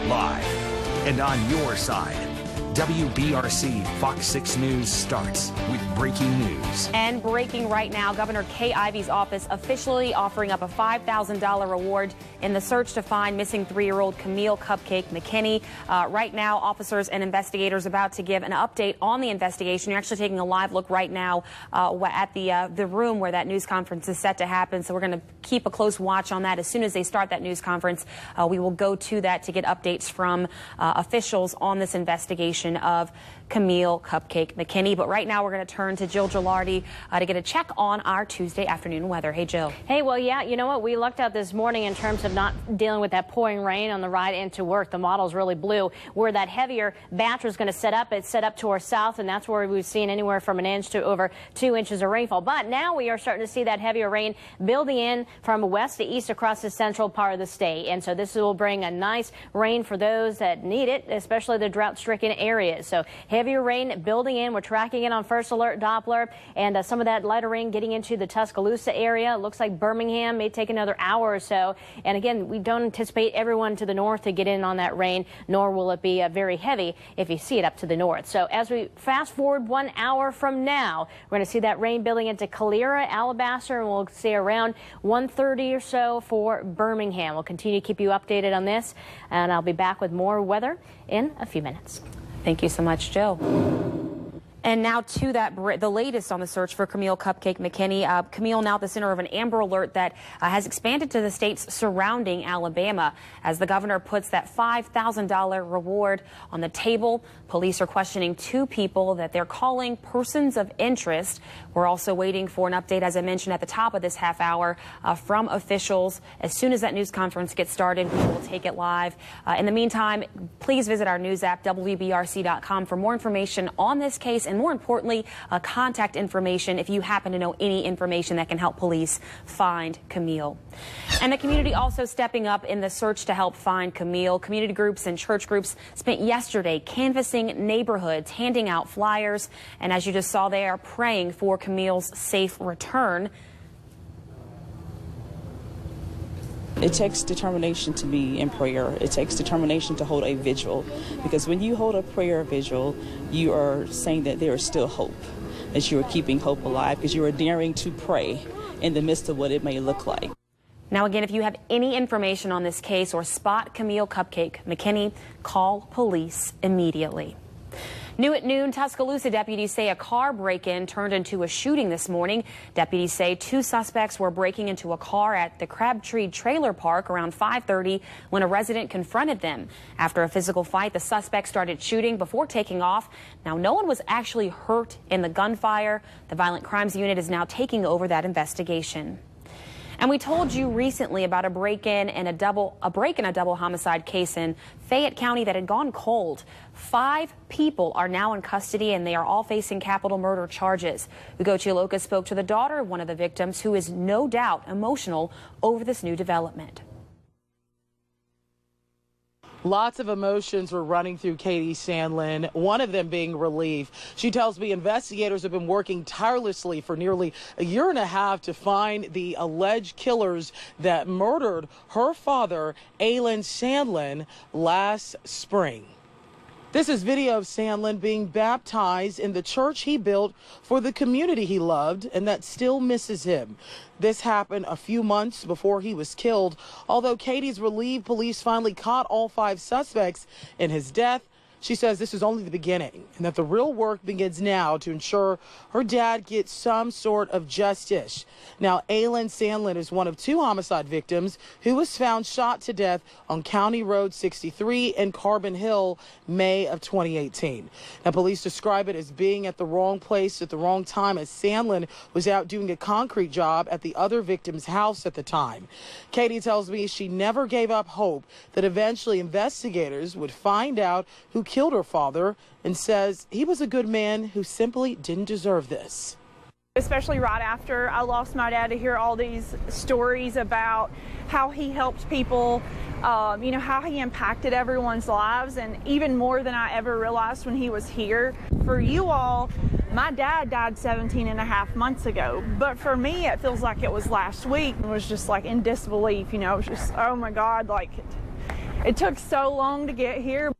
live and on your side. WBRC Fox 6 News starts with breaking news. And breaking right now, Governor Kay Ivey's office officially offering up a $5,000 reward in the search to find missing 3-year-old Camille Cupcake McKinney. Right now, officers and investigators about to give an update on the investigation. You're actually taking a live look right now at the room where that news conference is set to happen. So we're going to keep a close watch on that. As soon as they start that news conference, we will go to that to get updates from officials on this investigation of Camille Cupcake McKinney. But right now we're going to turn to Jill Gilardi to get a check on our Tuesday afternoon weather. Hey, Jill. Hey, well, yeah, you know what? We lucked out this morning in terms of not dealing with that pouring rain on the ride into work. The model's really blue. Where that heavier batch was going to set up, it's set up to our south, and that's where we've seen anywhere from 1 inch to over 2 inches of rainfall. But now we are starting to see that heavier rain building in from west to east across the central part of the state. And so this will bring a nice rain for those that need it, especially the drought-stricken areas. So heavier rain building in. We're tracking it on First Alert Doppler, and some of that lighter rain getting into the Tuscaloosa area. It looks like Birmingham may take another hour or so. And again, we don't anticipate everyone to the north to get in on that rain, nor will it be very heavy if you see it up to the north. So as we fast forward 1 hour from now, we're going to see that rain building into Calera, Alabaster, and we'll see around 1:30 or so for Birmingham. We'll continue to keep you updated on this, and I'll be back with more weather in a few minutes. Thank you so much, Jill. And now to the latest on the search for Camille Cupcake McKinney. Camille now at the center of an Amber Alert that has expanded to the states surrounding Alabama. As the governor puts that $5,000 reward on the table, police are questioning 2 people that they're calling persons of interest. We're also waiting for an update, as I mentioned at the top of this half hour, from officials. As soon as that news conference gets started, we will take it live. In the meantime, please visit our news app, WBRC.com, for more information on this case and more importantly, contact information if you happen to know any information that can help police find Camille. And the community also stepping up in the search to help find Camille. Community groups and church groups spent yesterday canvassing neighborhoods, handing out flyers, and as you just saw, they are praying for Camille's safe return. It takes determination to be in prayer. It takes determination to hold a vigil, because when you hold a prayer vigil, you are saying that there is still hope, that you are keeping hope alive, because you are daring to pray in the midst of what it may look like. Now, again, if you have any information on this case or spot Camille Cupcake McKinney, call police immediately. New at noon, Tuscaloosa deputies say a car break-in turned into a shooting this morning. Deputies say 2 suspects were breaking into a car at the Crabtree Trailer Park around 5:30 when a resident confronted them. After a physical fight, the suspects started shooting before taking off. Now, no one was actually hurt in the gunfire. The Violent Crimes Unit is now taking over that investigation. And we told you recently about a break-in and a double homicide case in Fayette County that had gone cold. 5 people are now in custody, and they are all facing capital murder charges. Ugochi Iloka spoke to the daughter of one of the victims, who is no doubt emotional over this new development. Lots of emotions were running through Katie Sandlin, one of them being relief. She tells me investigators have been working tirelessly for nearly a year and a half to find the alleged killers that murdered her father, Alan Sandlin, last spring. This is video of Sandlin being baptized in the church he built for the community he loved and that still misses him. This happened a few months before he was killed, although Katie's relieved police finally caught all 5 suspects in his death. She says this is only the beginning and that the real work begins now to ensure her dad gets some sort of justice. Now, Alan Sandlin is one of 2 homicide victims who was found shot to death on County Road 63 in Carbon Hill, May of 2018. Now, police describe it as being at the wrong place at the wrong time, as Sandlin was out doing a concrete job at the other victim's house at the time. Katie tells me she never gave up hope that eventually investigators would find out who killed her father, and says he was a good man who simply didn't deserve this. Especially right after I lost my dad, to hear all these stories about how he helped people, you know, how he impacted everyone's lives, and even more than I ever realized when he was here. For you all, my dad died 17 and a half months ago, but for me it feels like it was last week. It was just like in disbelief, you know, it was just, oh my God, like It took so long to get here.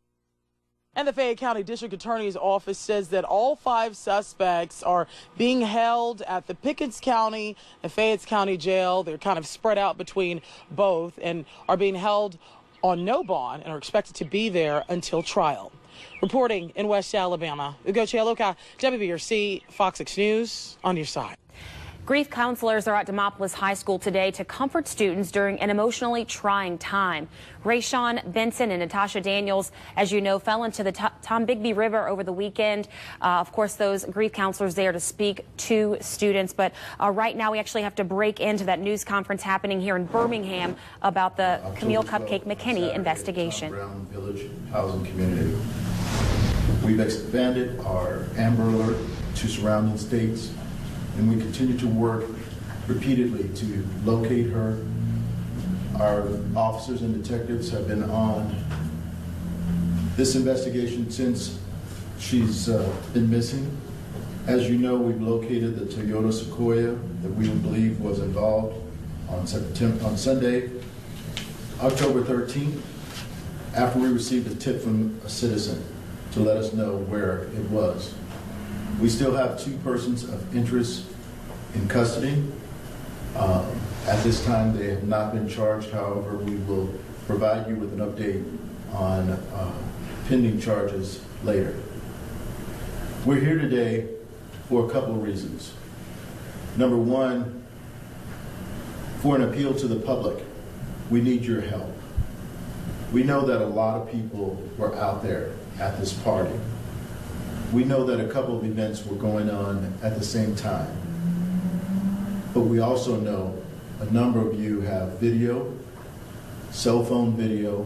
And the Fayette County District Attorney's Office says that all 5 suspects are being held at the Pickens County and Fayette County Jail. They're kind of spread out between both and are being held on no bond and are expected to be there until trial. Reporting in West Alabama, Ugo Chialoka, WBRC, Fox 6 News, on your side. Grief counselors are at Demopolis High School today to comfort students during an emotionally trying time. Rayshawn Benson and Natasha Daniels, as you know, fell into the Tombigbee River over the weekend. Of course, those grief counselors there to speak to students. But right now we actually have to break into that news conference happening here in Birmingham about the Camille Cupcake McKinney investigation. Brown Village Housing Community. We've expanded our Amber Alert to surrounding states, and we continue to work repeatedly to locate her. Our officers and detectives have been on this investigation since she's been missing. As you know, we've located the Toyota Sequoia that we believe was involved on Sunday, October 13th, after we received a tip from a citizen to let us know where it was. We still have 2 persons of interest in custody. At this time, they have not been charged. However, we will provide you with an update on pending charges later. We're here today for a couple of reasons. Number one, for an appeal to the public. We need your help. We know that a lot of people were out there at this party. We know that a couple of events were going on at the same time. But we also know a number of you have video, cell phone video,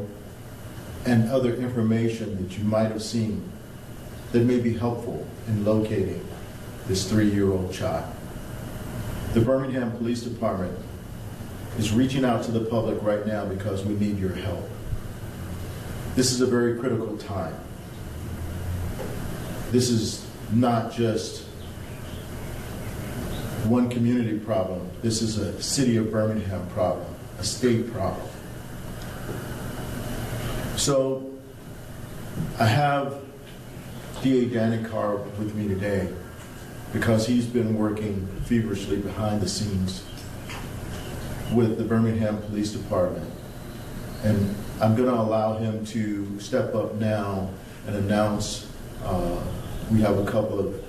and other information that you might have seen that may be helpful in locating this 3-year-old child. The Birmingham Police Department is reaching out to the public right now because we need your help. This is a very critical time. This is not just one community problem. This is a city of Birmingham problem, a state problem. So I have DA Danny Carr with me today because he's been working feverishly behind the scenes with the Birmingham Police Department. And I'm going to allow him to step up now and announce we have a couple of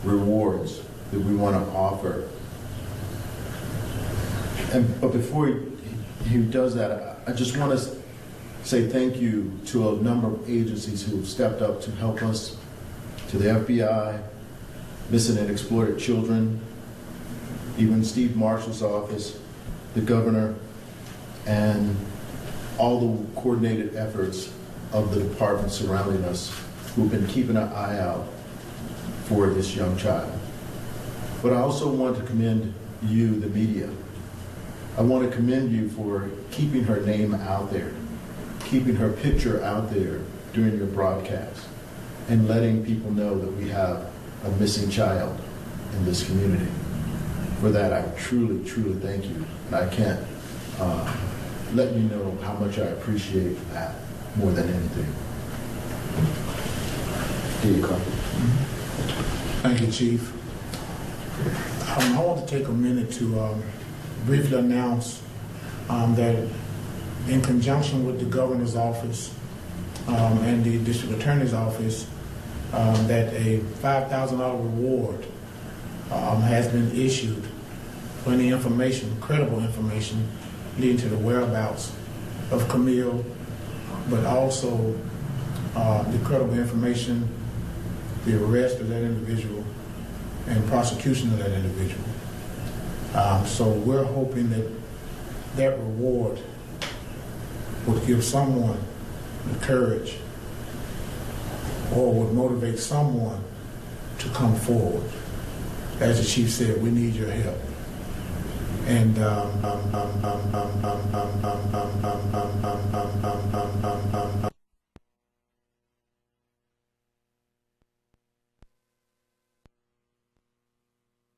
rewards that we want to offer. But before he does that, I just want to say thank you to a number of agencies who have stepped up to help us, to the FBI, Missing and Exploited Children, even Steve Marshall's office, the governor, and all the coordinated efforts of the department surrounding us who've been keeping an eye out for this young child. But I also want to commend you, the media. I want to commend you for keeping her name out there, keeping her picture out there during your broadcast, and letting people know that we have a missing child in this community. For that, I truly, truly thank you. And I can't let you know how much I appreciate that more than anything. Thank you, Chief. I want to take a minute to briefly announce that in conjunction with the Governor's Office and the District Attorney's Office, that a $5,000 reward has been issued for any information, credible information, leading to the whereabouts of Camille, but also the credible information, the arrest of that individual, and prosecution of that individual. So we're hoping that that reward would give someone the courage or would motivate someone to come forward. As the chief said, we need your help. And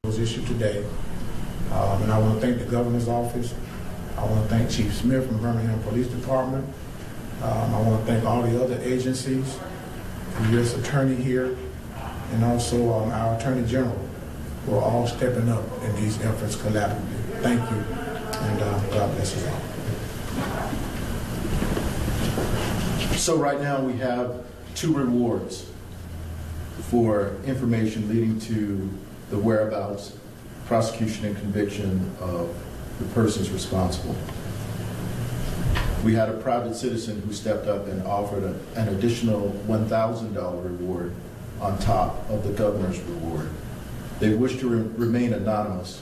was issued today. And I want to thank the Governor's Office. I want to thank Chief Smith from Birmingham Police Department. I want to thank all the other agencies, the U.S. Attorney here, and also our Attorney General, who are all stepping up in these efforts collaboratively. Thank you, and God bless us all. So right now we have 2 rewards for information leading to the whereabouts, prosecution, and conviction of the persons responsible. We had a private citizen who stepped up and offered an additional $1,000 reward on top of the governor's reward. They wish to remain anonymous,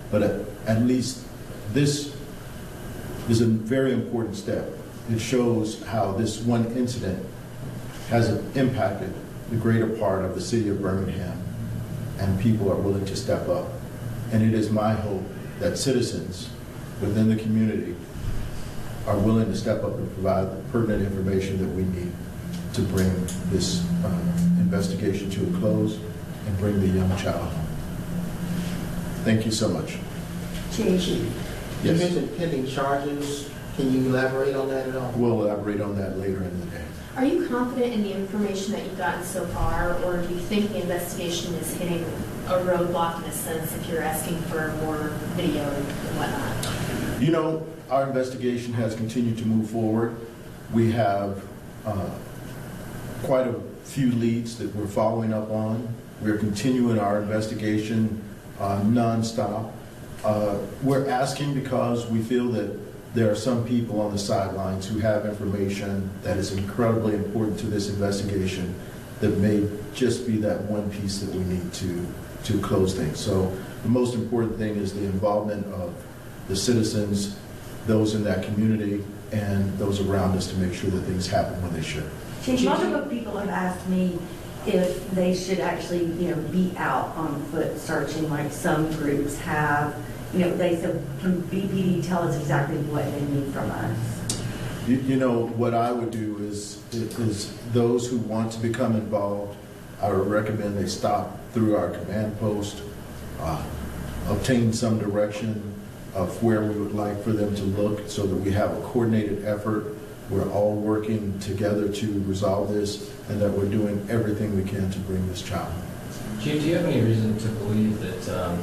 but at least this is a very important step. It shows how this one incident has impacted the greater part of the city of Birmingham, and people are willing to step up. And it is my hope that citizens within the community are willing to step up and provide the pertinent information that we need to bring this investigation to a close and bring the young child home. Thank you so much. Chief, you Yes. mentioned pending charges. Can you elaborate on that at all? We'll elaborate on that later in the day. Are you confident in the information that you've gotten so far, or do you think the investigation is hitting a roadblock in a sense if you're asking for more video and whatnot? You know, our investigation has continued to move forward. We have quite a few leads that we're following up on. We're continuing our investigation nonstop. We're asking because we feel that there are some people on the sidelines who have information that is incredibly important to this investigation that may just be that one piece that we need to close things. So the most important thing is the involvement of the citizens, those in that community, and those around us to make sure that things happen when they should. Multiple people have asked me if they should actually, be out on foot searching like some groups have. They said, can BPD tell us exactly what they need from us? You know, what I would do is those who want to become involved, I would recommend they stop through our command post, obtain some direction of where we would like for them to look so that we have a coordinated effort. We're all working together to resolve this, and that we're doing everything we can to bring this child home. Chief, do you have any reason to believe that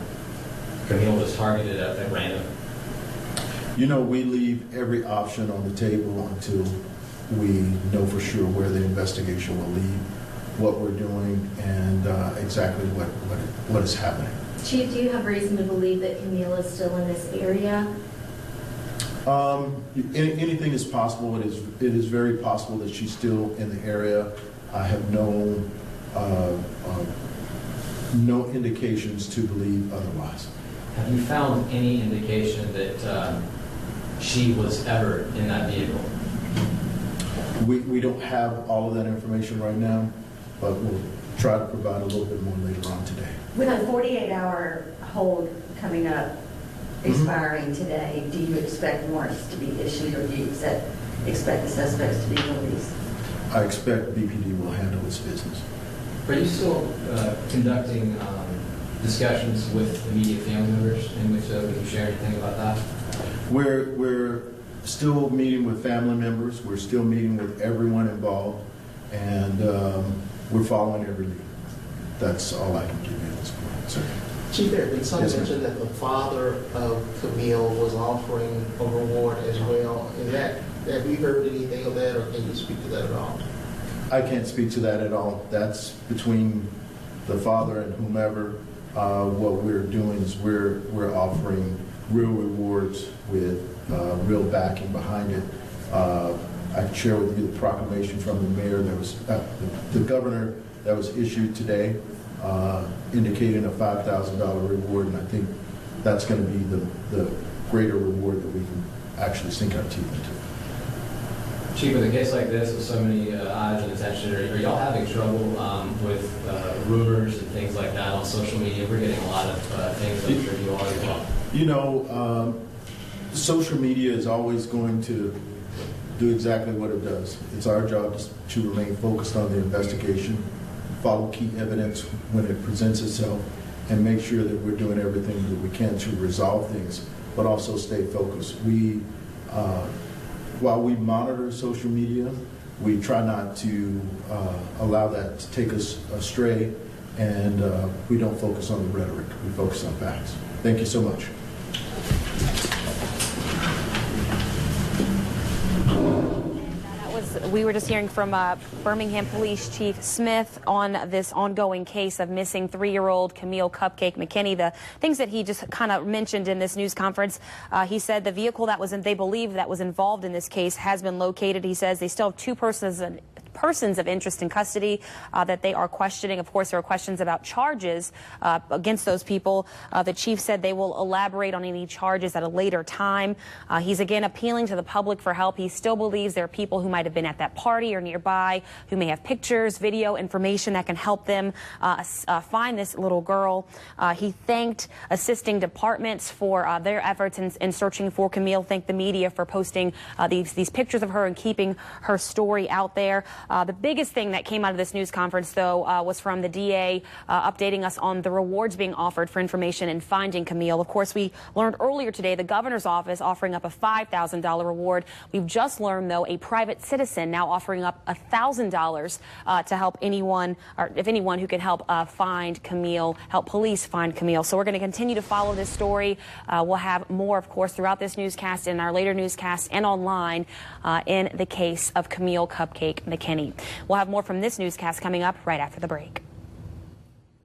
Camille was targeted at random? You know, we leave every option on the table until we know for sure where the investigation will lead, what we're doing, and exactly what is happening. Chief, do you have reason to believe that Camille is still in this area? Anything is possible. It is very possible that she's still in the area. I have no indications to believe otherwise. Have you found any indication that she was ever in that vehicle? We don't have all of that information right now, but we'll try to provide a little bit more later on today. With a 48-hour hold coming up, expiring today, do you expect warrants to be issued, or do you expect the suspects to be released? I expect BPD will handle its business. Are you still conducting discussions with immediate family members, and if so, can you share anything about that? We're still meeting with family members. We're still meeting with everyone involved, and we're following every lead. That's all I can give you at this point, sir. Chief, there had been some Yes, mention that the father of Camille was offering a reward as well. Have you heard anything of that, or can you speak to that at all? I can't speak to that at all. That's between the father and whomever. What we're doing is we're offering real rewards with real backing behind it. I can share with you the proclamation from the mayor that was the governor that was issued today, indicating a $5,000 reward, and I think that's going to be the greater reward that we can actually sink our teeth into. Chief, with a case like this, with so many eyes and attention, are y'all having trouble with rumors and things like that on social media? We're getting a lot of things, I'm sure you all as well. You know, social media is always going to do exactly what it does. It's our job to remain focused on the investigation, follow key evidence when it presents itself, and make sure that we're doing everything that we can to resolve things, but also stay focused. while we monitor social media, we try not to allow that to take us astray, and we don't focus on the rhetoric. We focus on facts. Thank you so much. We were just hearing from Birmingham Police Chief Smith on this ongoing case of missing 3-year-old Camille Cupcake McKinney. The things that he just kind of mentioned in this news conference, he said the vehicle that was they believe that was involved in this case has been located. He says they still have 2 persons of interest in custody that they are questioning. Of course, there are questions about charges against those people. The chief said they will elaborate on any charges at a later time. He's again appealing to the public for help. He still believes there are people who might have been at that party or nearby who may have pictures, video, information that can help them find this little girl. He thanked assisting departments for their efforts in searching for Camille. Thanked the media for posting these pictures of her and keeping her story out there. The biggest thing that came out of this news conference, though, was from the DA updating us on the rewards being offered for information in finding Camille. Of course, we learned earlier today the governor's office offering up a $5,000 reward. We've just learned, though, a private citizen now offering up $1,000 to help anyone, or if anyone who can help find Camille, help police find Camille. So we're going to continue to follow this story. We'll have more, of course, throughout this newscast, in our later newscasts, and online in the case of Camille Cupcake McKinney. We'll have more from this newscast coming up right after the break.